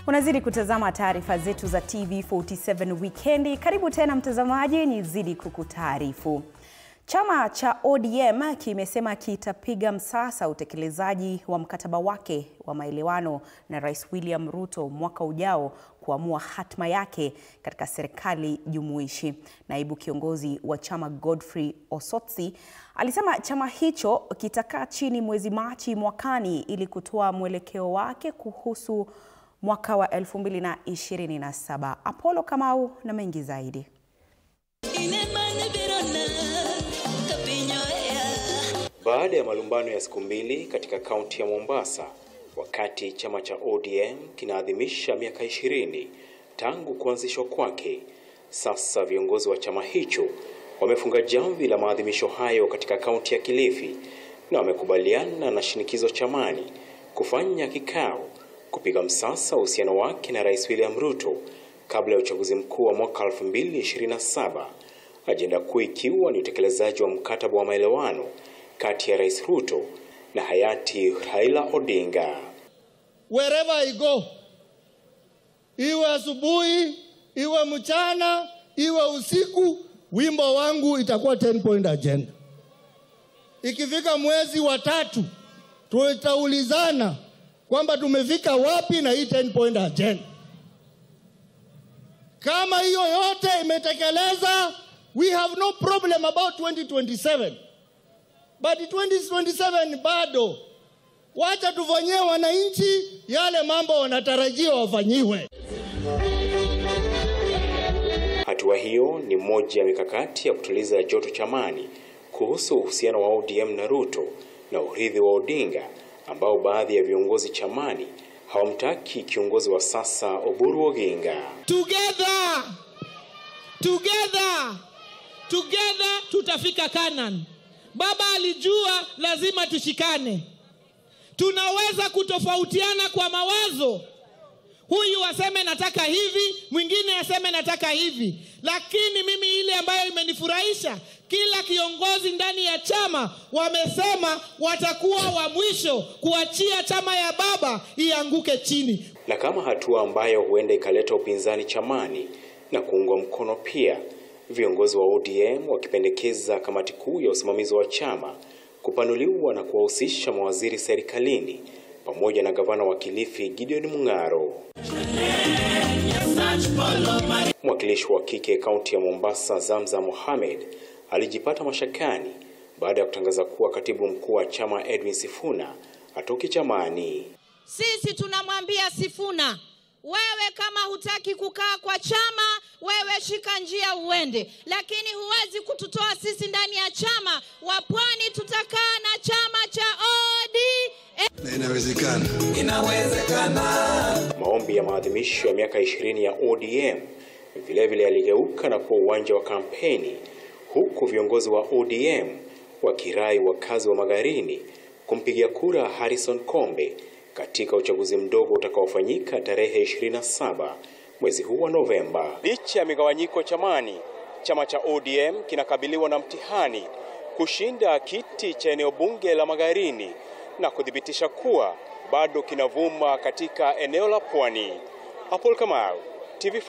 Unazidi kutazama taarifa zetu za TV47 Weekendi. Karibu tena mtazamaji, nizidi kukutaarifu. Chama cha ODM kimesema kitapiga msasa utekelezaji wa mkataba wake wa maelewano na Rais William Ruto mwaka ujao kuamua hatma yake katika serikali jumuishi. Naibu kiongozi wa chama Godfrey Osotsi alisema chama hicho kitakaa chini mwezi Machi mwakani ili kutoa mwelekeo wake kuhusu mwaka wa 2027. Apollo Kamau na mengi zaidi. Baada ya malumbano ya siku mbili katika kaunti ya Mombasa, wakati chama cha ODM kinaadhimisha miaka 20 tangu kuanzishwa kwake, sasa viongozi wa chama hicho wamefunga jamvi la maadhimisho hayo katika kaunti ya Kilifi na wamekubaliana na shinikizo chamani kufanya kikao kupiga msasa uhusiano wake na Rais William Ruto kabla ya uchaguzi mkuu wa mwaka 2027. Ajenda kuu ikiwa ni utekelezaji wa mkataba wa maelewano kati ya Rais Ruto na hayati Raila Odinga. Wherever I go, iwe asubuhi, iwe mchana, iwe usiku, wimbo wangu itakuwa 10-point agenda. Ikifika mwezi wa 3, tutaulizana kwamba tumefika wapi na hii 10-point agenda. Kama hiyo yote imetekeleza, we have no problem about 2027. But 2027 bado. Wacha tufanyie wananchi yale mambo wanatarajia wafanyiwe. Hatua hiyo ni moja ya mikakati ya kutuliza joto chamani kuhusu uhusiano wa ODM na Ruto na urithi wa Odinga, ambao baadhi ya viongozi chamani hawamtaki kiongozi wa sasa Oburu Oginga. Together tutafika Canaan. Baba alijua lazima tushikane. Tunaweza kutofautiana kwa mawazo. Huyu aseme nataka hivi, mwingine aseme nataka hivi. Lakini mimi ile ambayo imenifurahisha, kila kiongozi ndani ya chama wamesema watakuwa wa mwisho kuachia chama ya baba ianguke chini. Na kama hatua ambayo huenda ikaleta upinzani chamani na kuungwa mkono pia, viongozi wa ODM wakipendekeza kamati kuu ya usimamizi wa chama kupanuliwa na kuwahusisha mawaziri serikalini pamoja na gavana wa Kilifi Gideon Mung'aro. Mwakilishi wa kike kaunti ya Mombasa Zamza Mohamed alijipata mashakani baada ya kutangaza kuwa katibu mkuu wa chama Edwin Sifuna atoki chamani. Sisi tunamwambia Sifuna, wewe kama hutaki kukaa kwa chama, wewe shika njia uende. Lakini huwezi kututoa sisi ndani ya chama. Wapwani tutakaa na chama cha ODM. Inawezekana. Maombi ya maadhimisho ya miaka 20 ya ODM vilevile yaligeuka na kuwa uwanja wa kampeni, huku viongozi wa ODM wakirai wakazi wa Magarini kumpigia kura Harrison Kombe katika uchaguzi mdogo utakaofanyika tarehe 27 mwezi huu wa Novemba. Licha ya migawanyiko chamani, chama cha ODM kinakabiliwa na mtihani kushinda kiti cha eneo bunge la Magarini na kudhibitisha kuwa bado kinavuma katika eneo la Pwani. Apollo Kamau, TV